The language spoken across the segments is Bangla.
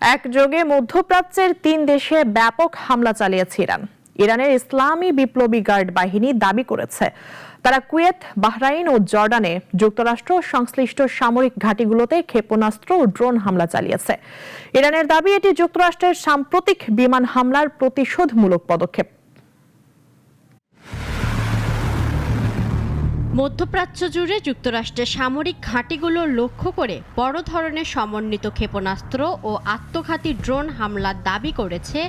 একযোগে মধ্যপ্রাচ্যের ৩ দেশে ব্যাপক হামলা চালিয়েছে ইরান। ইরানের ইসলামী বিপ্লবী গার্ড বাহিনী দাবি করেছে তারা কুয়েত, বাহরাইন ও জর্ডানে যুক্তরাষ্ট্র সংশ্লিষ্ট সামরিক ঘাঁটিগুলোতে ক্ষেপণাস্ত্র ও ড্রোন হামলা চালিয়েছে। ইরানের দাবি এটি যুক্তরাষ্ট্রের সাম্প্রতিক বিমান হামলার প্রতিশোধমূলক পদক্ষেপ। মধ্যপ্রাচ্য জুড়ে যুক্তরাষ্ট্রের সামরিক ঘাঁটিগুলো লক্ষ্য করে বড় ধরনের সমন্বিত ক্ষেপণাস্ত্র ও আত্মঘাতী ড্রোন হামলার দাবি করেছে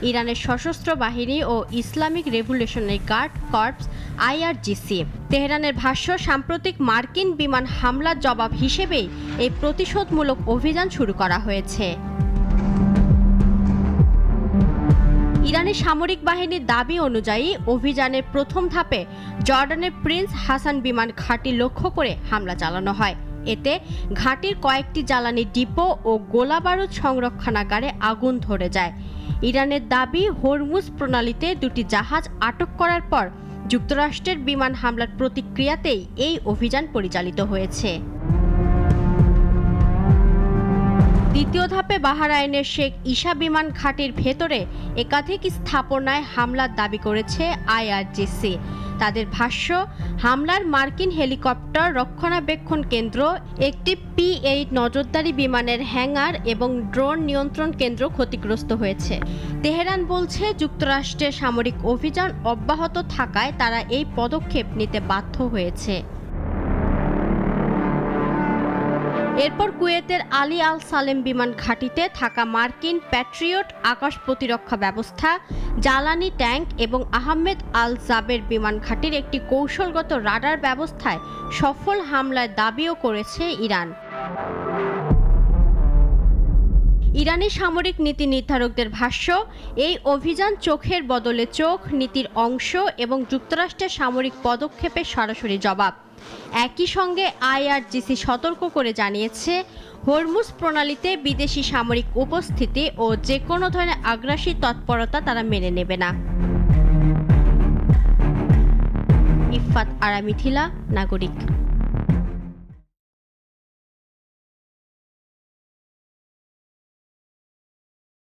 ইরানের সশস্ত্র বাহিনী ও Islamic revolutionary guard corps IRGC। তেহরানের ভাষ্য, সাম্প্রতিক মার্কিন বিমান হামলার জবাব হিসেবেই এই প্রতিশোধমূলক অভিযান শুরু করা হয়েছে। ইরানের সামরিক বাহিনীর দাবি অনুযায়ী অভিযানের প্রথম ধাপে জর্ডানের প্রিন্স হাসান বিমান ঘাঁটি লক্ষ্য করে হামলা চালানো হয়। এতে ঘাঁটির কয়েকটি জ্বালানি ডিপো ও গোলাবারুদ সংরক্ষণাগারে আগুন ধরে যায়। ইরানের দাবি, হরমুজ প্রণালীতে দুটি জাহাজ আটক করার পর যুক্তরাষ্ট্রের বিমান হামলার প্রতিক্রিয়াতেই এই অভিযান পরিচালিত হয়েছে। দ্বিতীয় ধাপে বাহরাইনের শেখ ঈসা বিমান ঘাঁটির ভেতরে একাধিক স্থাপনায় হামলার দাবি করেছে IRGC। তাদের ভাষ্য, হামলার মার্কিন হেলিকপ্টার রক্ষণাবেক্ষণ কেন্দ্র, একটি P-8 নজরদারি বিমানের হ্যাঙ্গার এবং ড্রোন নিয়ন্ত্রণ কেন্দ্র ক্ষতিগ্রস্ত হয়েছে। তেহরান বলছে, যুক্তরাষ্ট্রের সামরিক অভিযান অব্যাহত থাকায় তারা এই পদক্ষেপ নিতে বাধ্য হয়েছে। এরপর কুয়েতের আলী আল সালেম বিমান ঘাঁটিতে থাকা মার্কিন প্যাট্রিয়ট আকাশ প্রতিরক্ষা ব্যবস্থা, জ্বালানি ট্যাঙ্ক এবং আহমেদ আল জাবের বিমান ঘাঁটির একটি কৌশলগত রাডার ব্যবস্থায় সফল হামলার দাবিও করেছে ইরান। ইরানি সামরিক নীতি নির্ধারকদের ভাষ্য, এই অভিযান চোখের বদলে চোখ নীতির অংশ এবং যুক্তরাষ্ট্রের সামরিক পদক্ষেপের সরাসরি জবাব। একই সঙ্গে IRGC সতর্ক করে জানিয়েছে, হরমুজ প্রণালীতে বিদেশি সামরিক উপস্থিতি ও যে কোনো ধরনের আগ্রাসী তৎপরতা তারা মেনে নেবে না। ইফাত আরা মিথিলা, নাগরিক।